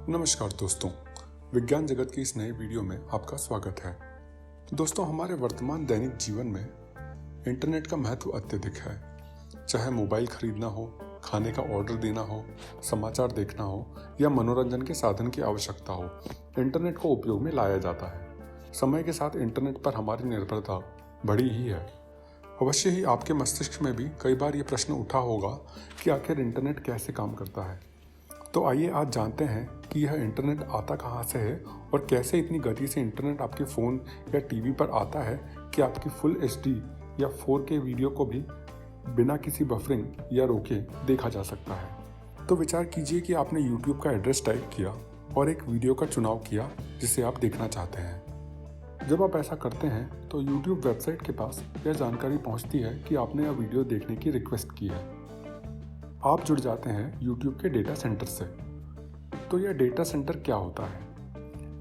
नमस्कार दोस्तों, विज्ञान जगत की इस नए वीडियो में आपका स्वागत है। दोस्तों, हमारे वर्तमान दैनिक जीवन में इंटरनेट का महत्व अत्यधिक है। चाहे मोबाइल खरीदना हो, खाने का ऑर्डर देना हो, समाचार देखना हो या मनोरंजन के साधन की आवश्यकता हो, इंटरनेट को उपयोग में लाया जाता है। समय के साथ इंटरनेट पर हमारी निर्भरता बढ़ी ही है। अवश्य ही आपके मस्तिष्क में भी कई बार ये प्रश्न उठा होगा कि आखिर इंटरनेट कैसे काम करता है। तो आइए आज जानते हैं कि यह इंटरनेट आता कहाँ से है और कैसे इतनी गति से इंटरनेट आपके फ़ोन या टीवी पर आता है कि आपकी फुल एचडी या 4K वीडियो को भी बिना किसी बफरिंग या रोके देखा जा सकता है। तो विचार कीजिए कि आपने YouTube का एड्रेस टाइप किया और एक वीडियो का चुनाव किया जिसे आप देखना चाहते हैं। जब आप ऐसा करते हैं तो YouTube वेबसाइट के पास यह जानकारी पहुंचती है कि आपने यह वीडियो देखने की रिक्वेस्ट की है। आप जुड़ जाते हैं YouTube के डेटा सेंटर से। तो यह डेटा सेंटर क्या होता है?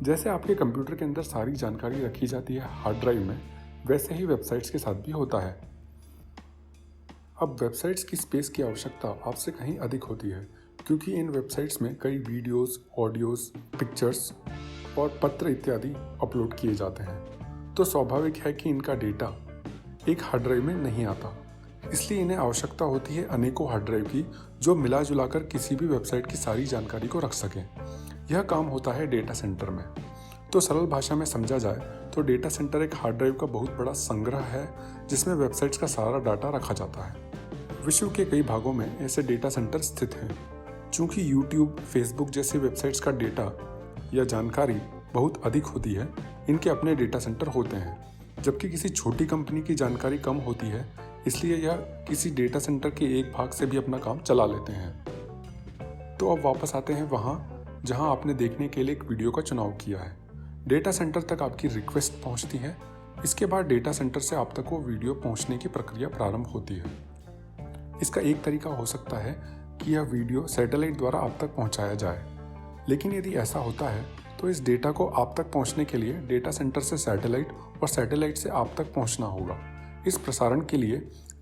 जैसे आपके कंप्यूटर के अंदर सारी जानकारी रखी जाती है हार्ड ड्राइव में, वैसे ही वेबसाइट्स के साथ भी होता है। अब वेबसाइट्स की स्पेस की आवश्यकता आपसे कहीं अधिक होती है, क्योंकि इन वेबसाइट्स में कई वीडियोस, ऑडियोज, पिक्चर्स और पत्र इत्यादि अपलोड किए जाते हैं। तो स्वाभाविक है कि इनका डेटा एक हार्ड ड्राइव में नहीं आता। इसलिए इन्हें आवश्यकता होती है अनेकों हार्ड ड्राइव की, जो मिला जुलाकर किसी भी वेबसाइट की सारी जानकारी को रख सकें। यह काम होता है डेटा सेंटर में। तो सरल भाषा में समझा जाए तो डेटा सेंटर एक हार्ड ड्राइव का बहुत बड़ा संग्रह है, जिसमें वेबसाइट्स का सारा डाटा रखा जाता है। विश्व के कई भागों में ऐसे डेटा सेंटर स्थित हैं। चूँकि यूट्यूब, फेसबुक जैसे वेबसाइट्स का डेटा या जानकारी बहुत अधिक होती है, इनके अपने डेटा सेंटर होते हैं। जबकि किसी छोटी कंपनी की जानकारी कम होती है, इसलिए यह किसी डेटा सेंटर के एक भाग से भी अपना काम चला लेते हैं। तो अब वापस आते हैं वहाँ जहाँ आपने देखने के लिए एक वीडियो का चुनाव किया है। डेटा सेंटर तक आपकी रिक्वेस्ट पहुँचती है। इसके बाद डेटा सेंटर से आप तक वो वीडियो पहुँचने की प्रक्रिया प्रारंभ होती है। इसका एक तरीका हो सकता है कि यह वीडियो सैटेलाइट द्वारा आप तक पहुँचाया जाए। लेकिन यदि ऐसा होता है तो इस डेटा को आप तक पहुँचने के लिए डेटा सेंटर से सैटेलाइट और सैटेलाइट से आप तक पहुँचना होगा। इस प्रसारण के लिए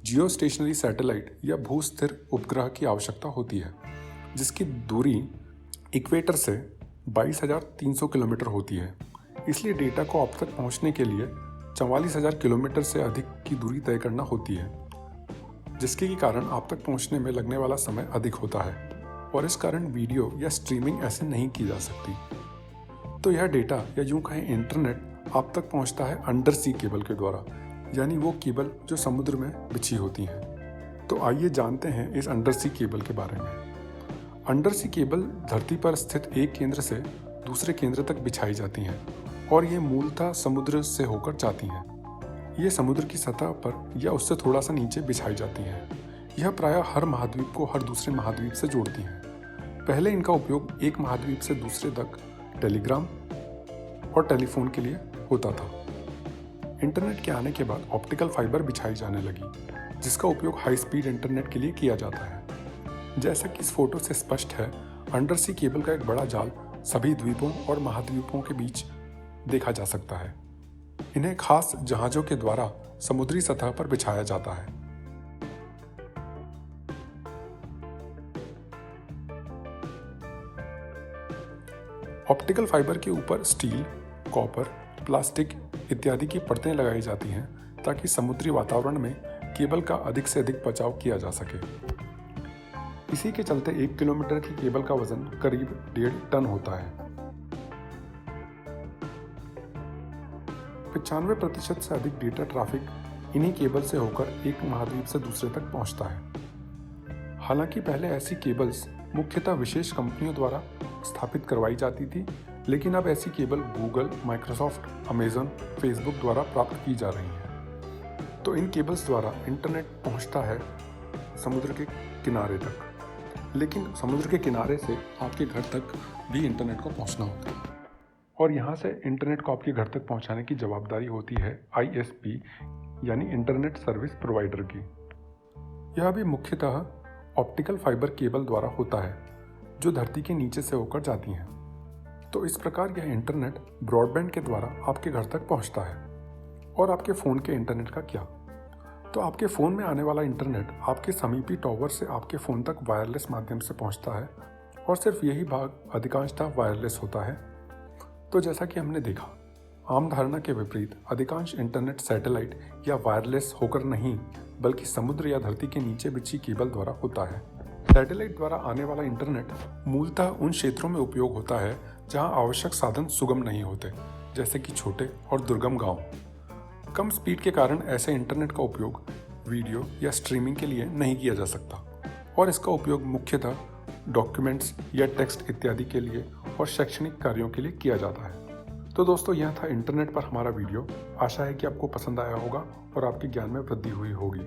जियो स्टेशनरी सैटेलाइट या भूस्थिर उपग्रह की आवश्यकता होती है, जिसकी दूरी इक्वेटर से 22,300 किलोमीटर होती है। इसलिए डेटा को आप तक पहुंचने के लिए 44,000 किलोमीटर से अधिक की दूरी तय करना होती है, जिसके कारण आप तक पहुंचने में लगने वाला समय अधिक होता है और इस कारण वीडियो या स्ट्रीमिंग ऐसे नहीं की जा सकती। तो यह डेटा या यूं कहें इंटरनेट आप तक पहुंचता है अंडर सी केबल के द्वारा, यानी वो केबल जो समुद्र में बिछी होती हैं। तो आइए जानते हैं इस अंडर सी केबल के बारे में। अंडर सी केबल धरती पर स्थित एक केंद्र से दूसरे केंद्र तक बिछाई जाती हैं और ये मूलतः समुद्र से होकर जाती हैं। ये समुद्र की सतह पर या उससे थोड़ा सा नीचे बिछाई जाती हैं। यह प्रायः हर महाद्वीप को हर दूसरे महाद्वीप से जोड़ती हैं। पहले इनका उपयोग एक महाद्वीप से दूसरे तक टेलीग्राम और टेलीफोन के लिए होता था। इंटरनेट के आने के बाद ऑप्टिकल फाइबर बिछाई जाने लगी, जिसका उपयोग हाई स्पीड इंटरनेट के लिए किया जाता है। जैसा कि इस फोटो से स्पष्ट है, अंडर सी केबल का एक बड़ा जाल सभी द्वीपों और महाद्वीपों के बीच देखा जा सकता है। इन्हें खास जहाज़ों के द्वारा समुद्री सतह पर बिछाया जाता है। ऑप्टिकल फाइबर के ऊपर स्टील, कॉपर, प्लास्टिक इत्यादि की परतें लगाई जाती हैं ताकि समुद्री वातावरण में केबल का अधिक से अधिक बचाव किया जा सके। इसी के चलते 1 किलोमीटर की केबल का वजन करीब 1.5 टन होता है। 95% से अधिक डेटा ट्रैफिक इन्हीं केबल से होकर एक महाद्वीप से दूसरे तक पहुंचता है। हालांकि पहले ऐसी केबल्स मुख्यतः विशेष कंपनियों द्वारा स्थापित करवाई जाती थी, लेकिन अब ऐसी cable Google, Microsoft, Amazon, Facebook द्वारा प्राप्त की जा रही हैं। तो इन केबल्स द्वारा इंटरनेट पहुंचता है समुद्र के किनारे तक। लेकिन समुद्र के किनारे से आपके घर तक भी इंटरनेट को पहुंचना होता है और यहाँ से इंटरनेट को आपके घर तक पहुंचाने की जवाबदारी होती है ISP यानी इंटरनेट सर्विस प्रोवाइडर की। यह भी मुख्यतः ऑप्टिकल फाइबर केबल द्वारा होता है, जो धरती के नीचे से होकर जाती हैं। तो इस प्रकार यह इंटरनेट ब्रॉडबैंड के द्वारा आपके घर तक पहुंचता है। और आपके फ़ोन के इंटरनेट का क्या? तो आपके फ़ोन में आने वाला इंटरनेट आपके समीपी टॉवर से आपके फ़ोन तक वायरलेस माध्यम से पहुंचता है और सिर्फ यही भाग अधिकांशतः वायरलेस होता है। तो जैसा कि हमने देखा, आम धारणा के विपरीत अधिकांश इंटरनेट सैटेलाइट या वायरलेस होकर नहीं बल्कि समुद्र या धरती के नीचे बिछी केबल द्वारा होता है। सैटेलाइट द्वारा आने वाला इंटरनेट मूलतः उन क्षेत्रों में उपयोग होता है जहां आवश्यक साधन सुगम नहीं होते, जैसे कि छोटे और दुर्गम गांव। कम स्पीड के कारण ऐसे इंटरनेट का उपयोग वीडियो या स्ट्रीमिंग के लिए नहीं किया जा सकता और इसका उपयोग मुख्यतः डॉक्यूमेंट्स या टेक्स्ट इत्यादि के लिए और शैक्षणिक कार्यों के लिए किया जाता है। तो दोस्तों, यह था इंटरनेट पर हमारा वीडियो। आशा है कि आपको पसंद आया होगा और आपके ज्ञान में वृद्धि हुई होगी।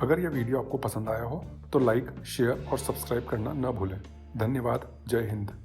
अगर यह वीडियो आपको पसंद आया हो तो लाइक, शेयर और सब्सक्राइब करना न भूलें। धन्यवाद। जय हिंद।